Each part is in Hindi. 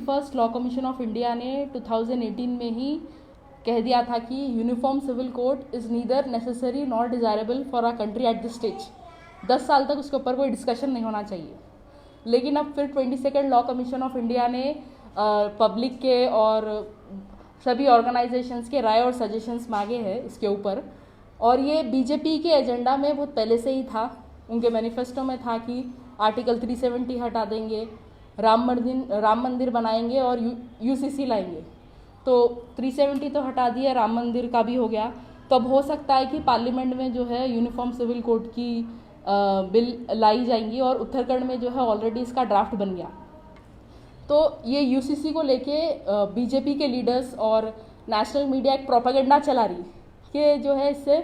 21st law commission of India ने 2018 में ही कह दिया था कि uniform civil code is neither necessary not desirable for our country at this stage. 10 साल तक उसके ऊपर कोई डिस्कशन नहीं होना चाहिए। लेकिन अब फिर 22nd law commission of India ने पब्लिक के और सभी ऑर्गेनाइजेशंस के राय और सजेशंस मांगे हैं इसके ऊपर। और ये बीजेपी के एजेंडा में बहुत पहले से ही था। उनके मैनिफेस्टो में था कि आर्टिकल 370 हटा देंगे, राम मंदिर बनाएंगे और यूसीसी लाएंगे। तो 370 तो हटा दिया, राम मंदिर का भी हो गया। तो अब हो सकता है कि पार्लियामेंट में जो है यूनिफॉर्म सिविल कोड की बिल लाई जाएंगी और उत्तराखंड में जो है ऑलरेडी इसका ड्राफ्ट बन गया। तो ये यूसीसी को लेके बीजेपी के लीडर्स और नेशनल मीडिया एक प्रोपेगेंडा चला रही कि जो है इससे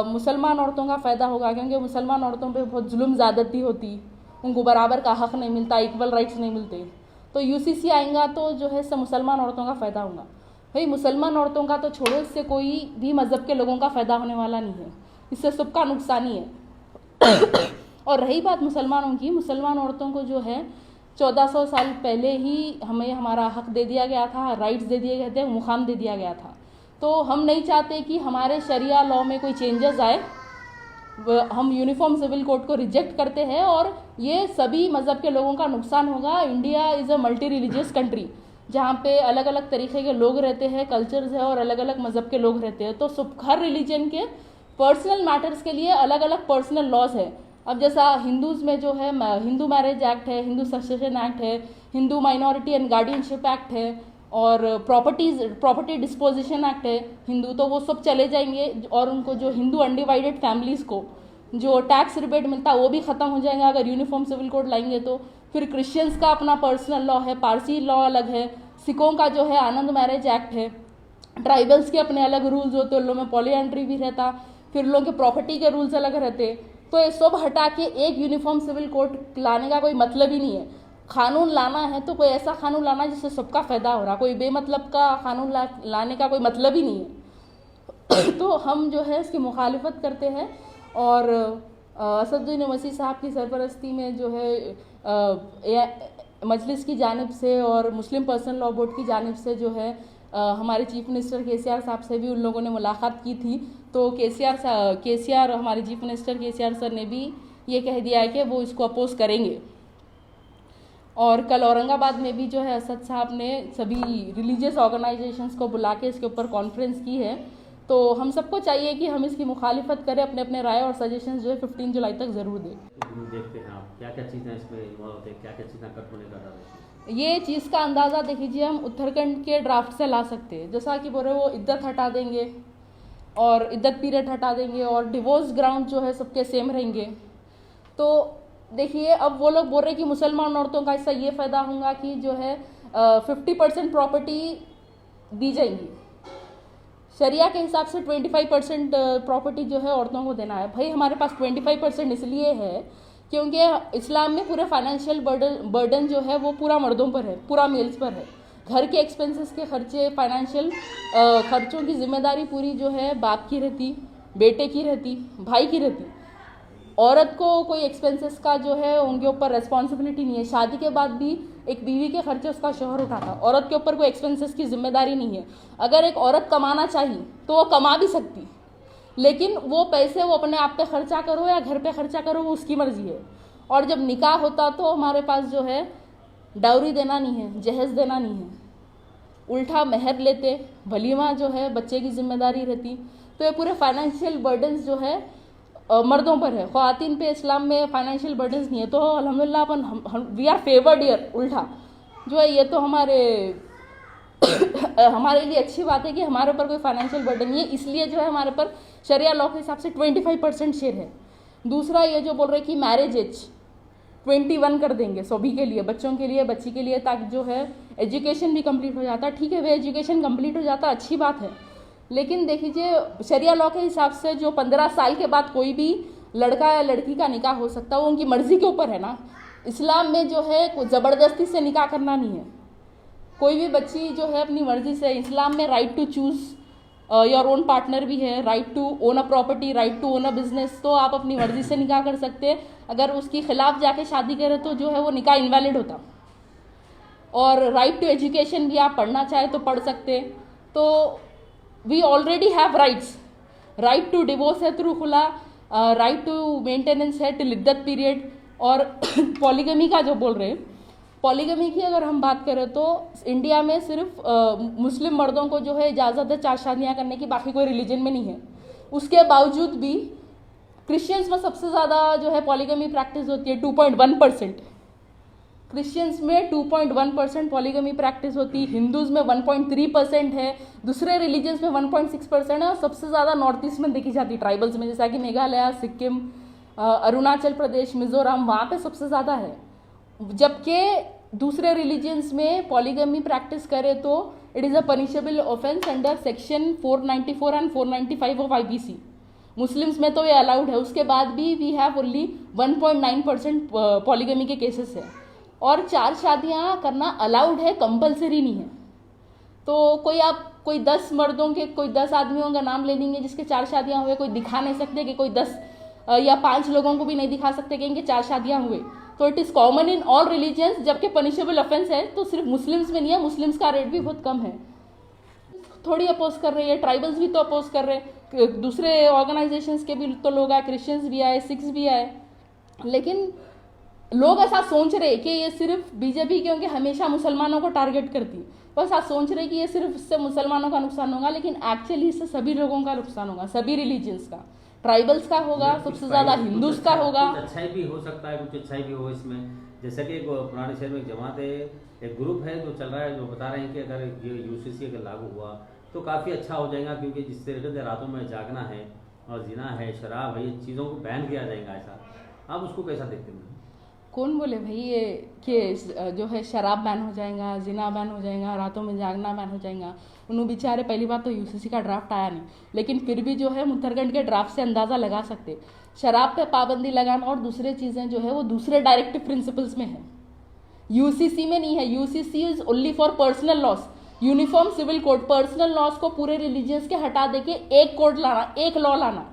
मुसलमान औरतों का फ़ायदा होगा, क्योंकि मुसलमान औरतों पे बहुत जुल्म ज़्यादती होती, उनको बराबर का हक़ नहीं मिलता, इक्वल राइट्स नहीं मिलते। तो यूसीसी आएगा तो जो है इससे मुसलमान औरतों का फ़ायदा होगा। भाई मुसलमान औरतों का तो छोड़ो, इससे कोई भी मज़हब के लोगों का फ़ायदा होने वाला नहीं है, इससे सबका नुकसान ही है। और रही बात मुसलमानों की, मुसलमान औरतों को जो है 1400 साल पहले ही हमें हमारा हक़ दे दिया गया था, राइट्स दे दिए गए थे, मुकाम दे दिया गया था। तो हम नहीं चाहते कि हमारे शरिया लॉ में कोई चेंजेस आए। हम यूनिफॉर्म सिविल कोड को रिजेक्ट करते हैं और ये सभी मज़हब के लोगों का नुकसान होगा। India is a multi religious country जहाँ पे अलग अलग तरीके के लोग रहते हैं, कल्चर्स है और अलग अलग मज़हब के लोग रहते हैं। तो हर रिलीजन के पर्सनल मैटर्स के लिए अलग अलग पर्सनल लॉज है। अब जैसा हिंदूज़ में जो है हिंदू मैरिज एक्ट है, हिंदू सक्सेशन एक्ट है, Hindu minority and guardianship act है और प्रॉपर्टी डिस्पोजिशन एक्ट है हिंदू, तो वो सब चले जाएंगे। और उनको जो हिंदू अनडिवाइडेड फैमिलीज़ को जो टैक्स रिबेट मिलता है वो भी ख़त्म हो जाएगा अगर यूनिफॉर्म सिविल कोड लाएंगे तो। फिर क्रिश्चियंस का अपना पर्सनल लॉ है, पारसी लॉ अलग है, सिखों का जो है आनंद मैरिज एक्ट है, ट्राइबल्स के अपने अलग रूल्स होते हैं, उन लोगों में पॉलीएंड्री भी रहता, फिर लोगों के प्रॉपर्टी के रूल्स अलग रहते। तो ये सब हटा के एक यूनिफॉर्म सिविल कोड लाने का कोई मतलब ही नहीं है। कानून लाना है तो कोई ऐसा कानून लाना है जिससे सबका फ़ायदा हो रहा, कोई बेमतलब का कानून लाने का कोई मतलब ही नहीं है। तो हम जो है इसकी मुखालिफत करते हैं और असदुद्दीन ओवैसी साहब की सरपरस्ती में जो है मजलिस की जानिब से और मुस्लिम पर्सनल लॉ बोर्ड की जानिब से जो है हमारे चीफ मिनिस्टर केसीआर साहब से भी उन लोगों ने मुलाकात की थी। तो केसीआर हमारे चीफ मिनिस्टर केसीआर सर ने भी ये कह दिया है कि वो इसको अपोज करेंगे। और कल औरंगाबाद में भी जो है असद साहब ने सभी रिलीजियस ऑर्गेनाइजेशंस को बुला के इसके ऊपर कॉन्फ्रेंस की है। तो हम सबको चाहिए कि हम इसकी मुखालिफत करें, अपने अपने राय और सजेशंस जो है 15 जुलाई तक ज़रूर दें। देखते हैं आप क्या क्या चीज़ें इसमें इन्वॉल्व होते हैं, क्या क्या चीज़ें कट होने का डर है। ये चीज़ का अंदाज़ा देखिए हम उत्तराखंड के ड्राफ्ट से ला सकते हैं। जैसा कि बोल रहे वो इद्दत हटा देंगे और इद्दत पीरियड हटा देंगे और डिवोर्स ग्राउंड जो है सबके सेम रहेंगे। तो देखिए अब वो लोग बोल रहे कि मुसलमान औरतों का इससे ये फ़ायदा होगा कि जो है 50% प्रॉपर्टी दी जाएंगी। शरिया के हिसाब से 25% प्रॉपर्टी जो है औरतों को देना है। भाई हमारे पास 25% इसलिए है क्योंकि इस्लाम में पूरे फाइनेंशियल बर्डन जो है वो पूरा मर्दों पर है, पूरा मेल्स पर है। घर के एक्सपेंसेस के खर्चे, फाइनेंशियल खर्चों की जिम्मेदारी पूरी जो है बाप की रहती, बेटे की रहती, भाई की रहती। औरत को कोई एक्सपेंसेस का जो है उनके ऊपर रेस्पॉन्सिबिलिटी नहीं है। शादी के बाद भी एक बीवी के खर्चे उसका शौहर उठाता, औरत के ऊपर कोई एक्सपेंसेस की जिम्मेदारी नहीं है। अगर एक औरत कमाना चाहिए तो वो कमा भी सकती, लेकिन वो पैसे वो अपने आप पे खर्चा करो या घर पे खर्चा करो वो उसकी मर्जी है। और जब निकाह होता तो हमारे पास जो है डाउरी देना नहीं है, जहेज देना नहीं है, उल्टा मेहर लेते, वलीमा जो है बच्चे की जिम्मेदारी रहती। तो ये पूरे फाइनेंशियल बर्डन्स जो है मर्दों पर है। ख़वातीन पे इस्लाम में फाइनेंशियल बर्डन्स नहीं है। तो अल्हम्दुलिल्लाह अपन वी आर फेवर्ड ईयर। उल्टा जो है ये तो हमारे लिए अच्छी बात है कि हमारे ऊपर कोई फाइनेंशियल बर्डन नहीं है। इसलिए जो है हमारे पर शरिया लॉ के हिसाब से 25% शेयर है। दूसरा ये जो बोल रहे कि मैरिज एज 21 कर देंगे सभी के लिए, बच्चों के लिए, बच्ची के लिए, ताकि जो है एजुकेशन भी कंप्लीट हो जाता। ठीक है, वे एजुकेशन कंप्लीट हो जाता, अच्छी बात है। लेकिन देखिए शरिया लॉ के हिसाब से जो 15 साल के बाद कोई भी लड़का या लड़की का निकाह हो सकता है वो उनकी मर्जी के ऊपर है ना। इस्लाम में जो है कोई ज़बरदस्ती से निकाह करना नहीं है। कोई भी बच्ची जो है अपनी मर्जी से, इस्लाम में right to choose your own partner भी है, right to own a property, right to own a business. तो आप अपनी मर्जी से निकाह कर सकते हैं। अगर उसकी खिलाफ जाके शादी करें तो जो है वो निकाह इनवैलिड होता। और राइट टू एजुकेशन भी आप पढ़ना चाहे तो पढ़ सकते हैं। तो we already have rights, right to divorce है थ्रू खुला, राइट टू मेंटेनेंस है टिल इद्दत पीरियड। और पॉलीगमी का जो बोल रहे हैं, पॉलीगमी की अगर हम बात करें तो इंडिया में सिर्फ मुस्लिम मर्दों को जो है इजाज़त है 4 शादियाँ करने की, बाकी कोई रिलीजन में नहीं है। उसके बावजूद भी क्रिश्चियंस में सबसे ज़्यादा जो है पॉलीगमी प्रैक्टिस होती है, 2.1%। क्रिश्चियंस में 2.1% पॉलीगमी प्रैक्टिस होती है, हिंदूज़ में 1.3% है, दूसरे रिलीजन्स में 1.6% है, और सबसे ज़्यादा नॉर्थ ईस्ट में देखी जाती है ट्राइबल्स में, जैसा कि मेघालय, सिक्किम, अरुणाचल प्रदेश, मिजोरम, वहाँ पे सबसे ज़्यादा है। जबकि दूसरे रिलीजन्स में पॉलीगमी प्रैक्टिस करे तो it is a punishable offence under section 494 and 495 of IPC। Muslims में तो ये अलाउड है, उसके बाद भी वी हैव ओनली 1.9% पॉलीगमी के केसेस है। और 4 शादियाँ करना अलाउड है, कंपलसरी नहीं है। तो कोई 10 मर्दों के, कोई 10 आदमियों का नाम ले लेंगे जिसके 4 शादियाँ हुए, कोई दिखा नहीं सकते कि कोई 10 या 5 लोगों को भी नहीं दिखा सकते कि इनके 4 शादियाँ हुए। तो it is common in all religions, जबकि पनिशेबल ऑफेंस है तो सिर्फ मुस्लिम्स में नहीं है, मुस्लिम्स का रेट भी बहुत कम है। थोड़ी अपोज कर रही है, ट्राइबल्स भी तो अपोज कर रहे हैं, दूसरे ऑर्गेनाइजेशंस के भी तो लोग आए, क्रिश्चियंस भी आए, सिख्स भी आए। लेकिन लोग ऐसा सोच रहे कि ये सिर्फ बीजेपी क्योंकि हमेशा मुसलमानों को टारगेट करती, वो ऐसा सोच रहे कि ये सिर्फ इससे मुसलमानों का नुकसान होगा, लेकिन एक्चुअली इससे सभी लोगों का नुकसान होगा, सभी रिलीजन्स का। ट्राइबल्स का होगा, सबसे ज़्यादा हिंदूज का होगा। कुछ अच्छाई भी हो सकता है, कुछ अच्छाई भी हो इसमें। जैसे कि एक पुराने शहर में एक जमात है, एक ग्रुप है जो चल रहा है, जो बता रहे हैं कि अगर ये UCC अगर लागू हुआ तो काफ़ी अच्छा हो जाएगा, क्योंकि जिस तरीके से रातों में जागना है और जिना है, शराब है, ये चीज़ों को बैन किया जाएगा। ऐसा आप उसको कैसा देखते हैं? कौन बोले भाई ये कि जो है शराब बैन हो जाएगा, जिना बैन हो जाएगा, रातों में जागना बैन हो जाएगा। उन्होंने बेचारे, पहली बात तो UCC का ड्राफ्ट आया नहीं, लेकिन फिर भी जो है मुत्तरगंज के ड्राफ्ट से अंदाज़ा लगा सकते। शराब पे पाबंदी लगाना और दूसरे चीज़ें जो है वो दूसरे डायरेक्टिव प्रिंसिपल्स में है, UCC में नहीं है। UCC is only for personal laws, uniform civil code. Personal laws को पूरे रिलीजियस के हटा दे के एक कोड लाना, एक लॉ लाना,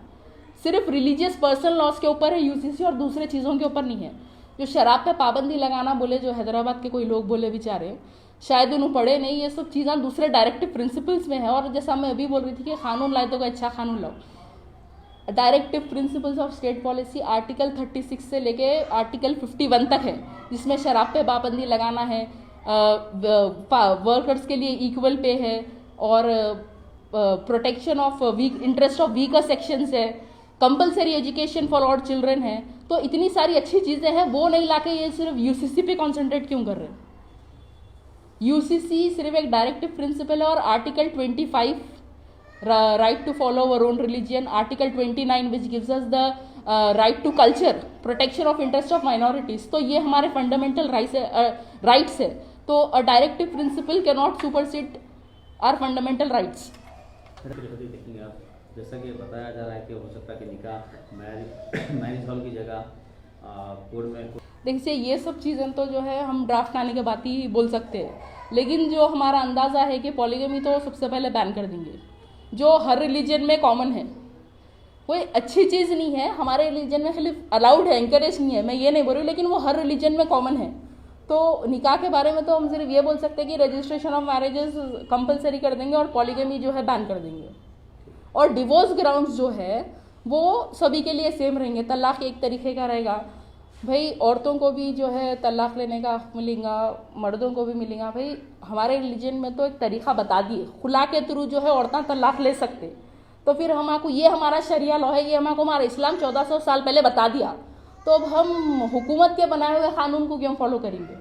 सिर्फ रिलीजियस पर्सनल लॉस के ऊपर है UCC और दूसरे चीज़ों के ऊपर नहीं है। जो शराब पे पाबंदी लगाना बोले, जो हैदराबाद के कोई लोग बोले बेचारे, शायद उन्होंने पढ़े नहीं, ये सब चीज़ें दूसरे डायरेक्टिव प्रिंसिपल्स में है। और जैसा मैं अभी बोल रही थी कि कानून लाए तो कोई अच्छा कानून लाओ। Directive principles of state policy article 36 से लेके आर्टिकल 51 तक है, जिसमें शराब पे पाबंदी लगाना है, वर्कर्स के लिए इक्वल पे है, और protection of weak interest of weaker sections है, compulsory education for all children है। तो इतनी सारी अच्छी चीज़ें हैं, वो नहीं लाके ये सिर्फ UCC पे कॉन्सेंट्रेट क्यों कर रहे हैं? UCC सिर्फ एक डायरेक्टिव प्रिंसिपल है। और article 25 right to follow our own religion, article 29 which gives us the right to culture, protection of interest of minorities, तो ये हमारे फंडामेंटल राइट्स है। तो a directive principle can not supersede our fundamental rights. देखेंगे आप, जैसा कि बताया जा रहा है कि हो सकता है कि निकाह मैरिज हॉल की जगह कोर्ट में। देखिए ये सब चीज़ें तो जो है हम ड्राफ्ट आने के बाद ही बोल सकते हैं, लेकिन जो हमारा अंदाज़ा है कि पॉलीगमी तो सबसे पहले बैन कर देंगे, जो हर रिलीजन में कॉमन है। कोई अच्छी चीज़ नहीं है, हमारे रिलीजन में खाली अलाउड है, इंकरेज नहीं है, मैं ये नहीं बोल रही, लेकिन वो हर रिलीजन में कॉमन है। तो निकाह के बारे में तो हम सिर्फ ये बोल सकते हैं कि रजिस्ट्रेशन ऑफ मैरिजेस कंपलसरी कर देंगे और पॉलीगमी जो है बैन कर देंगे। और डिवोर्स ग्राउंड्स जो है वो सभी के लिए सेम रहेंगे, तलाक एक तरीके का रहेगा। भाई औरतों को भी जो है तलाक लेने का मिलेगा, मर्दों को भी मिलेगा। भाई हमारे रिलीजन में तो एक तरीका बता दिए, खुला के थ्रू जो है औरतें तलाक ले सकते। तो फिर हमको ये हमारा शरिया लॉ है, ये हमको हमारा इस्लाम 1400 साल पहले बता दिया, तो अब हम हुकूमत के बनाए हुए कानून को क्यों फॉलो करेंगे?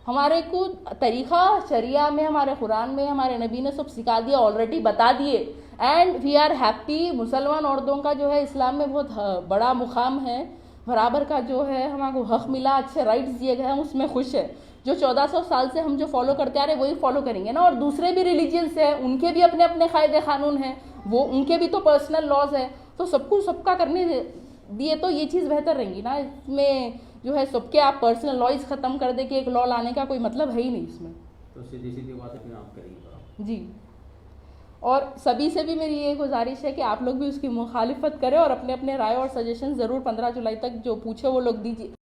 हमारे को तरीका शरिया में, हमारे कुरान में, हमारे नबी ने सब सिखा दिया, ऑलरेडी बता दिए। And we are happy. मुसलमान औरतों का जो है इस्लाम में बहुत बड़ा मुकाम है, बराबर का जो है हमको हक मिला, अच्छे राइट्स दिए गए, हम उसमें खुश है। जो 1400 साल से हम जो फॉलो करते आ रहे वही फॉलो करेंगे ना। और दूसरे भी रिलीजियंस हैं, उनके भी अपने अपने कायदे कानून हैं, वो उनके भी तो पर्सनल लॉज है। तो सबको सबका करने दिए तो ये चीज़ बेहतर रहेंगी ना। इसमें जो है सबके आप पर्सनल लॉज ख़त्म कर दे कि एक लॉ लाने का कोई मतलब है ही नहीं इसमें। तो सीधी सीधी बात है, आप करेंगे जी। और सभी से भी मेरी ये गुजारिश है कि आप लोग भी उसकी मुखालिफत करें और अपने अपने राय और सजेशन ज़रूर 15 जुलाई तक जो पूछे वो लोग दीजिए।